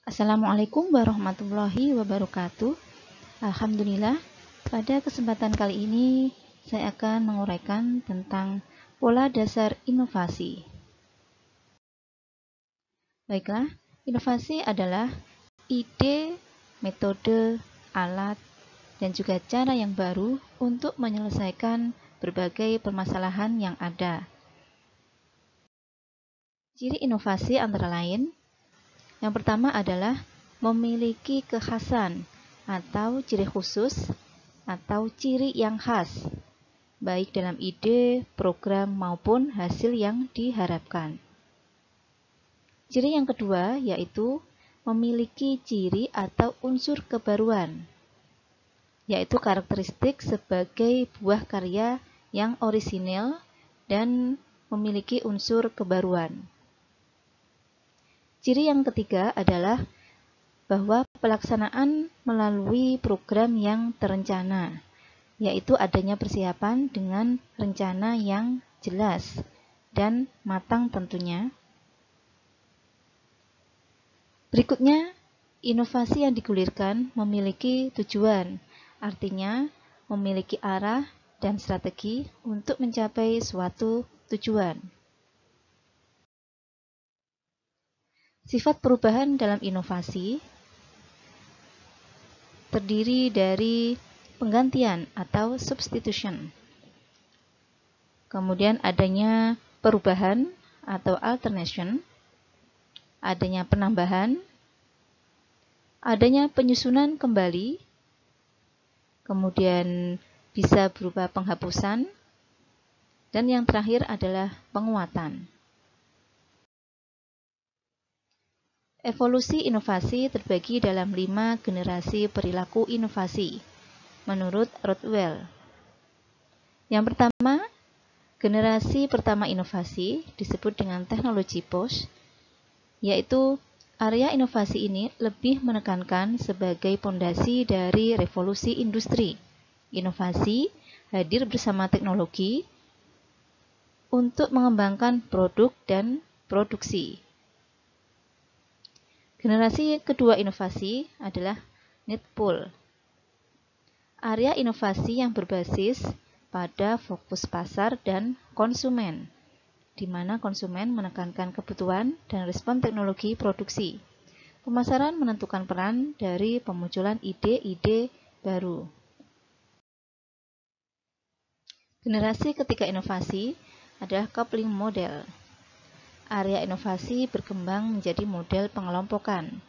Assalamualaikum warahmatullahi wabarakatuh. Alhamdulillah, pada kesempatan kali ini saya akan menguraikan tentang pola dasar inovasi. Baiklah, inovasi adalah ide, metode, alat, dan juga cara yang baru untuk menyelesaikan berbagai permasalahan yang ada. Ciri inovasi antara lain, yang pertama adalah memiliki kekhasan atau ciri khusus atau ciri yang khas, baik dalam ide, program, maupun hasil yang diharapkan. Ciri yang kedua yaitu memiliki ciri atau unsur kebaruan, yaitu karakteristik sebagai buah karya yang orisinil dan memiliki unsur kebaruan. Ciri yang ketiga adalah bahwa pelaksanaan melalui program yang terencana, yaitu adanya persiapan dengan rencana yang jelas dan matang tentunya. Berikutnya, inovasi yang digulirkan memiliki tujuan, artinya memiliki arah dan strategi untuk mencapai suatu tujuan. Sifat perubahan dalam inovasi terdiri dari penggantian atau substitution. Kemudian adanya perubahan atau alternation, adanya penambahan, adanya penyusunan kembali, kemudian bisa berupa penghapusan, dan yang terakhir adalah penguatan. Evolusi inovasi terbagi dalam 5 generasi perilaku inovasi, menurut Rothwell. Yang pertama, generasi pertama inovasi disebut dengan teknologi push, yaitu area inovasi ini lebih menekankan sebagai pondasi dari revolusi industri. Inovasi hadir bersama teknologi untuk mengembangkan produk dan produksi. Generasi kedua inovasi adalah need pull. Area inovasi yang berbasis pada fokus pasar dan konsumen, di mana konsumen menekankan kebutuhan dan respon teknologi produksi. Pemasaran menentukan peran dari pemunculan ide-ide baru. Generasi ketiga inovasi adalah coupling model. Area inovasi berkembang menjadi model pengelompokan.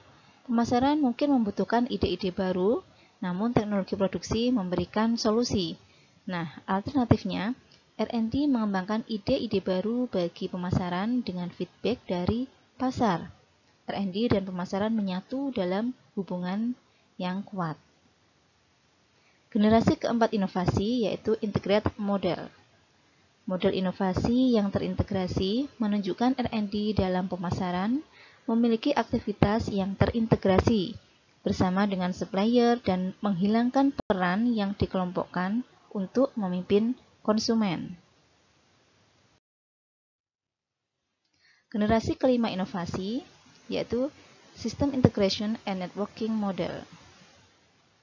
Pemasaran mungkin membutuhkan ide-ide baru, namun teknologi produksi memberikan solusi. Nah, alternatifnya, R&D mengembangkan ide-ide baru bagi pemasaran dengan feedback dari pasar. R&D dan pemasaran menyatu dalam hubungan yang kuat. Generasi keempat inovasi yaitu integrated model. Model inovasi yang terintegrasi menunjukkan R&D dalam pemasaran memiliki aktivitas yang terintegrasi bersama dengan supplier dan menghilangkan peran yang dikelompokkan untuk memimpin konsumen. Generasi kelima inovasi yaitu System Integration and Networking Model.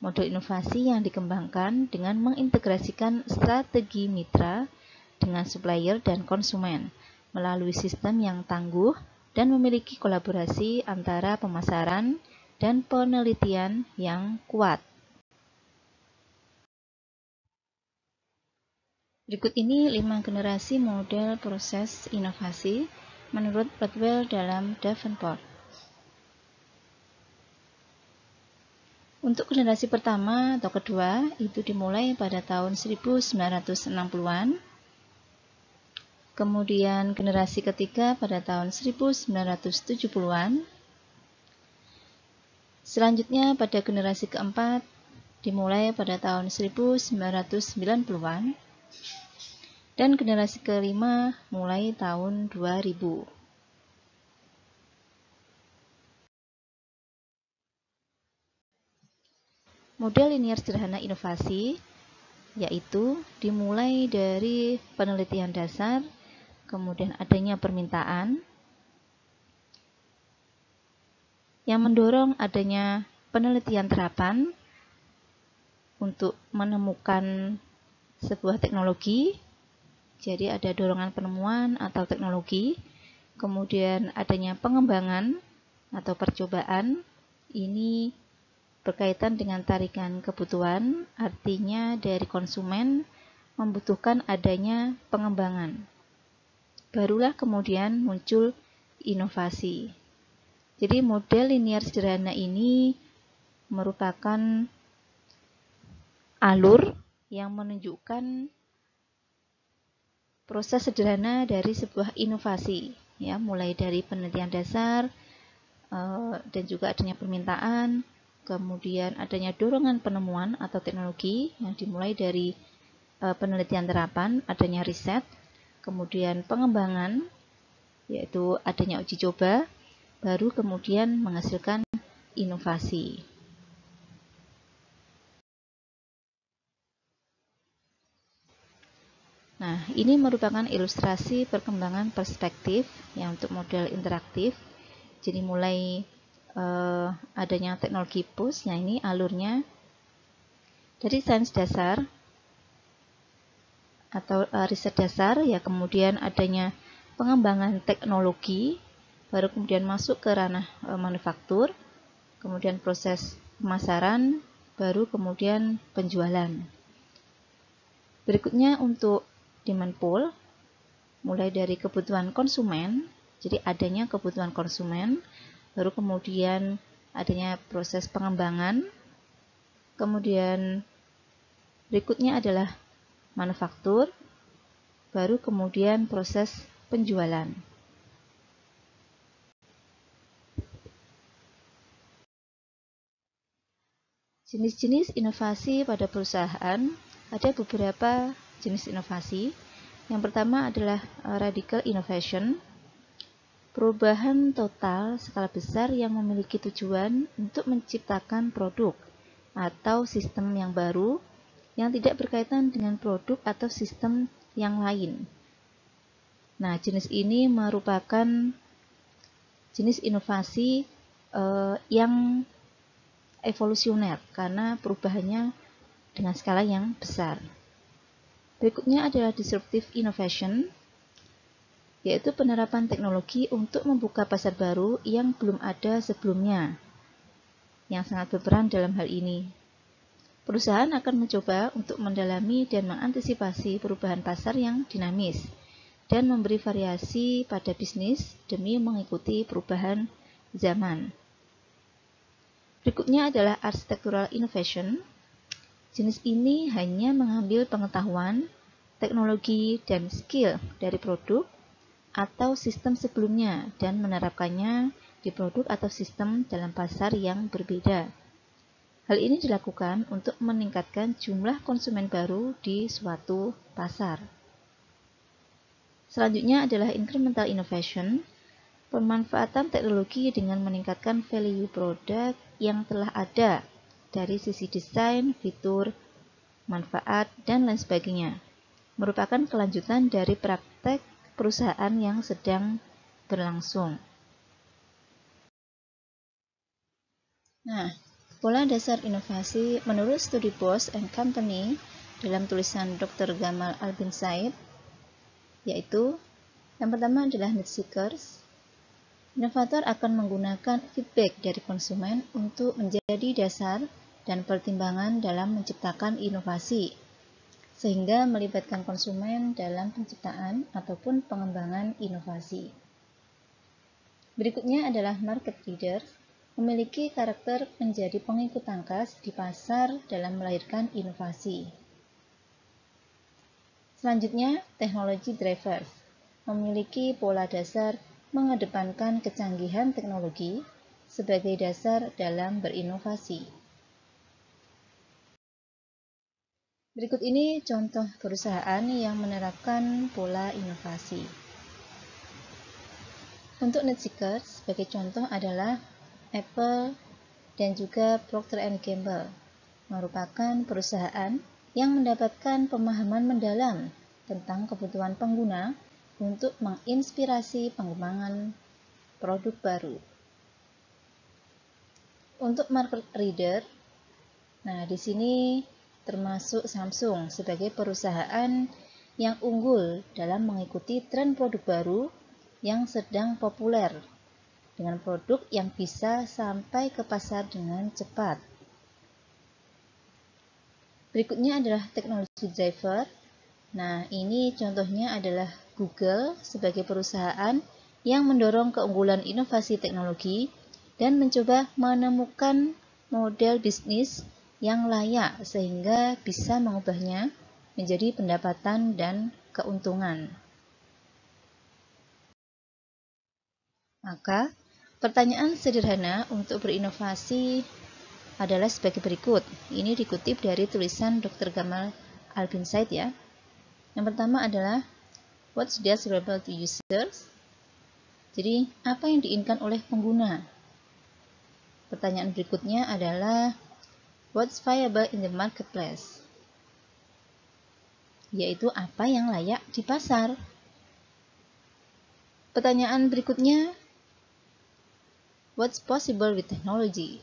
Model inovasi yang dikembangkan dengan mengintegrasikan strategi mitra dengan supplier dan konsumen melalui sistem yang tangguh dan memiliki kolaborasi antara pemasaran dan penelitian yang kuat. Berikut ini 5 generasi model proses inovasi menurut Rothwell dalam Davenport. Untuk generasi pertama atau kedua itu dimulai pada tahun 1960-an. Kemudian generasi ketiga pada tahun 1970-an. Selanjutnya pada generasi keempat dimulai pada tahun 1990-an. Dan generasi kelima mulai tahun 2000. Model linier sederhana inovasi yaitu dimulai dari penelitian dasar, kemudian adanya permintaan, yang mendorong adanya penelitian terapan untuk menemukan sebuah teknologi. Jadi ada dorongan penemuan atau teknologi, kemudian adanya pengembangan atau percobaan. Ini berkaitan dengan tarikan kebutuhan, artinya dari konsumen membutuhkan adanya pengembangan. Barulah kemudian muncul inovasi. Jadi model linear sederhana ini merupakan alur yang menunjukkan proses sederhana dari sebuah inovasi, ya, mulai dari penelitian dasar dan juga adanya permintaan, kemudian adanya dorongan penemuan atau teknologi yang dimulai dari penelitian terapan, adanya riset, kemudian pengembangan, yaitu adanya uji coba, baru kemudian menghasilkan inovasi. Nah, ini merupakan ilustrasi perkembangan perspektif yang untuk model interaktif. Jadi mulai adanya teknologi push, nah ini alurnya dari sains dasar atau riset dasar, ya, kemudian adanya pengembangan teknologi, baru kemudian masuk ke ranah manufaktur, kemudian proses pemasaran, baru kemudian penjualan. Berikutnya untuk demand pull, mulai dari kebutuhan konsumen, jadi adanya kebutuhan konsumen, baru kemudian adanya proses pengembangan, kemudian berikutnya adalah manufaktur, baru kemudian proses penjualan. Jenis-jenis inovasi pada perusahaan, ada beberapa jenis inovasi. Yang pertama adalah radical innovation, perubahan total skala besar yang memiliki tujuan untuk menciptakan produk atau sistem yang baru yang tidak berkaitan dengan produk atau sistem yang lain. Nah, jenis ini merupakan jenis inovasi yang evolusioner karena perubahannya dengan skala yang besar. Berikutnya adalah disruptive innovation, yaitu penerapan teknologi untuk membuka pasar baru yang belum ada sebelumnya, yang sangat berperan dalam hal ini. Perusahaan akan mencoba untuk mendalami dan mengantisipasi perubahan pasar yang dinamis dan memberi variasi pada bisnis demi mengikuti perubahan zaman. Berikutnya adalah architectural innovation. Jenis ini hanya mengambil pengetahuan, teknologi, dan skill dari produk atau sistem sebelumnya dan menerapkannya di produk atau sistem dalam pasar yang berbeda. Hal ini dilakukan untuk meningkatkan jumlah konsumen baru di suatu pasar. Selanjutnya adalah incremental innovation, pemanfaatan teknologi dengan meningkatkan value produk yang telah ada dari sisi desain, fitur, manfaat, dan lain sebagainya. Merupakan kelanjutan dari praktek perusahaan yang sedang berlangsung. Nah, pola dasar inovasi menurut studi Bose and Company dalam tulisan Dr. Gamal Albin Said, yaitu yang pertama adalah need seekers. Inovator akan menggunakan feedback dari konsumen untuk menjadi dasar dan pertimbangan dalam menciptakan inovasi, sehingga melibatkan konsumen dalam penciptaan ataupun pengembangan inovasi. Berikutnya adalah market leaders, memiliki karakter menjadi pengikut tangkas di pasar dalam melahirkan inovasi. Selanjutnya, technology drivers, memiliki pola dasar mengedepankan kecanggihan teknologi sebagai dasar dalam berinovasi. Berikut ini contoh perusahaan yang menerapkan pola inovasi. Untuk need seekers, sebagai contoh adalah Apple dan juga Procter & Gamble, merupakan perusahaan yang mendapatkan pemahaman mendalam tentang kebutuhan pengguna untuk menginspirasi pengembangan produk baru. Untuk market reader, nah di sini termasuk Samsung sebagai perusahaan yang unggul dalam mengikuti tren produk baru yang sedang populer dengan produk yang bisa sampai ke pasar dengan cepat. Berikutnya adalah teknologi driver. Nah, ini contohnya adalah Google sebagai perusahaan yang mendorong keunggulan inovasi teknologi dan mencoba menemukan model bisnis yang layak sehingga bisa mengubahnya menjadi pendapatan dan keuntungan. Maka, pertanyaan sederhana untuk berinovasi adalah sebagai berikut. Ini dikutip dari tulisan Dr. Gamal Albin Said ya. Yang pertama adalah what's desirable to users? Jadi, apa yang diinginkan oleh pengguna? Pertanyaan berikutnya adalah what's viable in the marketplace? Yaitu apa yang layak di pasar. Pertanyaan berikutnya, what's possible with technology?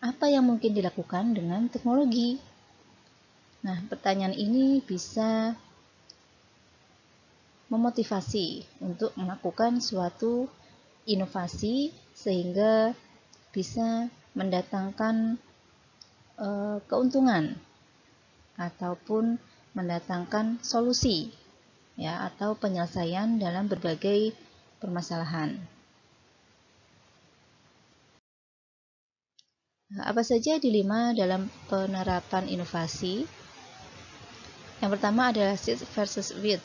Apa yang mungkin dilakukan dengan teknologi? Nah, pertanyaan ini bisa memotivasi untuk melakukan suatu inovasi sehingga bisa mendatangkan keuntungan ataupun mendatangkan solusi ya atau penyelesaian dalam berbagai permasalahan. Apa saja dilema dalam penerapan inovasi? Yang pertama adalah seed versus width.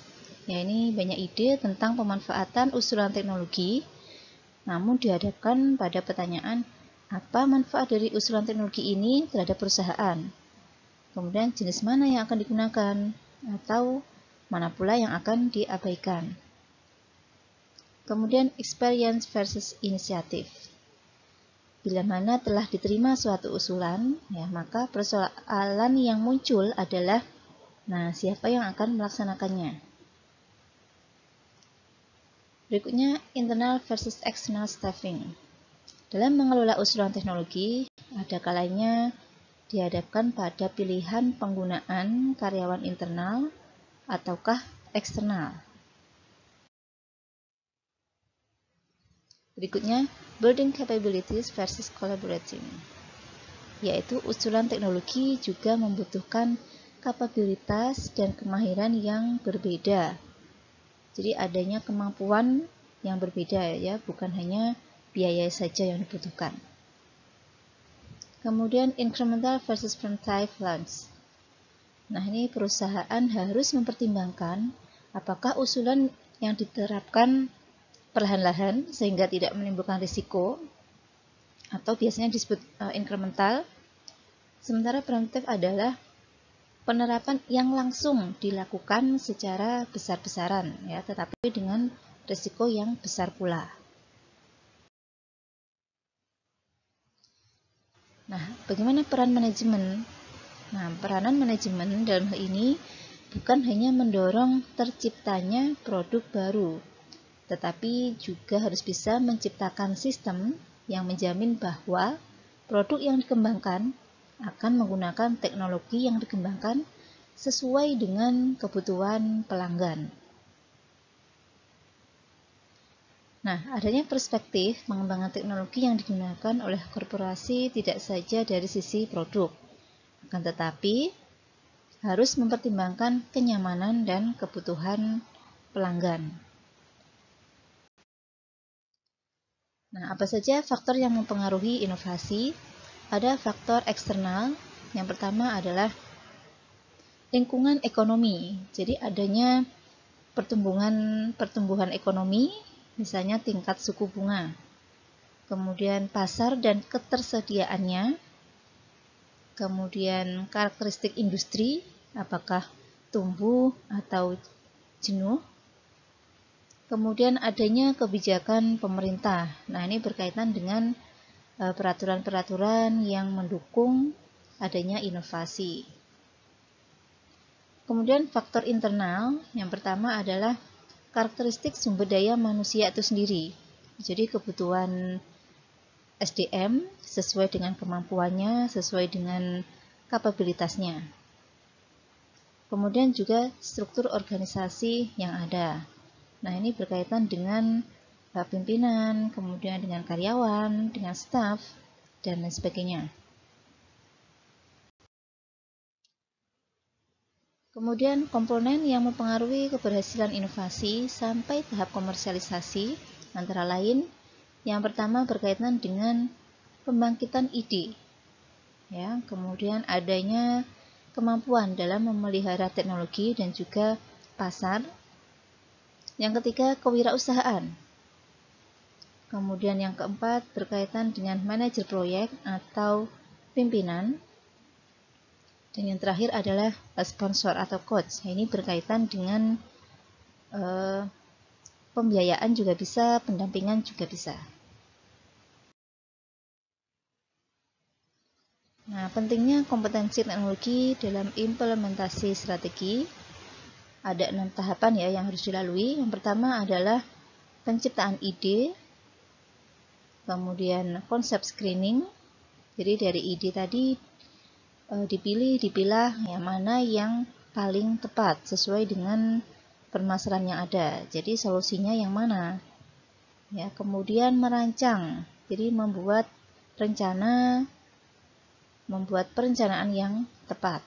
Ya, ini banyak ide tentang pemanfaatan usulan teknologi, namun dihadapkan pada pertanyaan, apa manfaat dari usulan teknologi ini terhadap perusahaan? Kemudian jenis mana yang akan digunakan? Atau mana pula yang akan diabaikan? Kemudian experience versus inisiatif. Bila mana telah diterima suatu usulan, ya, maka persoalan yang muncul adalah, nah, siapa yang akan melaksanakannya? Berikutnya, internal versus external staffing. Dalam mengelola usulan teknologi, ada kalanya dihadapkan pada pilihan penggunaan karyawan internal ataukah eksternal. Berikutnya, building capabilities versus collaborating. Yaitu usulan teknologi juga membutuhkan kapabilitas dan kemahiran yang berbeda. Jadi adanya kemampuan yang berbeda ya, bukan hanya biaya saja yang dibutuhkan. Kemudian incremental versus primitive launch. Nah, ini perusahaan harus mempertimbangkan apakah usulan yang diterapkan perlahan-lahan sehingga tidak menimbulkan risiko atau biasanya disebut incremental. Sementara primitive adalah penerapan yang langsung dilakukan secara besar-besaran ya, tetapi dengan risiko yang besar pula. Nah, bagaimana peran manajemen? Nah, peranan manajemen dalam hal ini bukan hanya mendorong terciptanya produk baru, tetapi juga harus bisa menciptakan sistem yang menjamin bahwa produk yang dikembangkan akan menggunakan teknologi yang dikembangkan sesuai dengan kebutuhan pelanggan. Nah, adanya perspektif mengembangkan teknologi yang digunakan oleh korporasi tidak saja dari sisi produk, akan tetapi harus mempertimbangkan kenyamanan dan kebutuhan pelanggan. Nah, apa saja faktor yang mempengaruhi inovasi? Ada faktor eksternal. Yang pertama adalah lingkungan ekonomi. Jadi adanya pertumbuhan ekonomi, misalnya tingkat suku bunga. Kemudian pasar dan ketersediaannya. Kemudian karakteristik industri, apakah tumbuh atau jenuh. Kemudian adanya kebijakan pemerintah. Nah, ini berkaitan dengan peraturan-peraturan yang mendukung adanya inovasi. Kemudian faktor internal, yang pertama adalah karakteristik sumber daya manusia itu sendiri. Jadi kebutuhan SDM sesuai dengan kemampuannya, sesuai dengan kapabilitasnya. Kemudian juga struktur organisasi yang ada. Nah, ini berkaitan dengan pimpinan, kemudian dengan karyawan, dengan staf, dan lain sebagainya. Kemudian komponen yang mempengaruhi keberhasilan inovasi sampai tahap komersialisasi antara lain yang pertama berkaitan dengan pembangkitan ide. Ya, kemudian adanya kemampuan dalam memelihara teknologi dan juga pasar. Yang ketiga, kewirausahaan. Kemudian yang keempat berkaitan dengan manajer proyek atau pimpinan. Dan yang terakhir adalah sponsor atau coach. Ini berkaitan dengan pembiayaan juga bisa, pendampingan juga bisa. Nah, pentingnya kompetensi teknologi dalam implementasi strategi. Ada 6 tahapan ya yang harus dilalui. Yang pertama adalah penciptaan ide, kemudian konsep screening. Jadi dari ide tadi dipilah yang mana yang paling tepat sesuai dengan permasalahan yang ada. Jadi solusinya yang mana? Ya, kemudian merancang. Jadi membuat perencanaan yang tepat.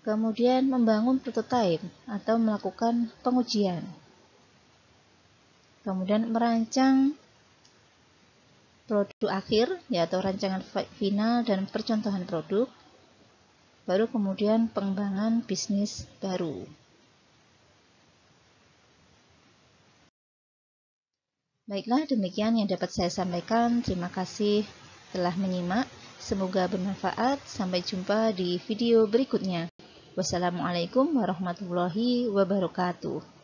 Kemudian membangun prototipe atau melakukan pengujian. Kemudian merancang produk akhir, yaitu rancangan final dan percontohan produk. Baru kemudian pengembangan bisnis baru. Baiklah, demikian yang dapat saya sampaikan. Terima kasih telah menyimak. Semoga bermanfaat. Sampai jumpa di video berikutnya. Wassalamualaikum warahmatullahi wabarakatuh.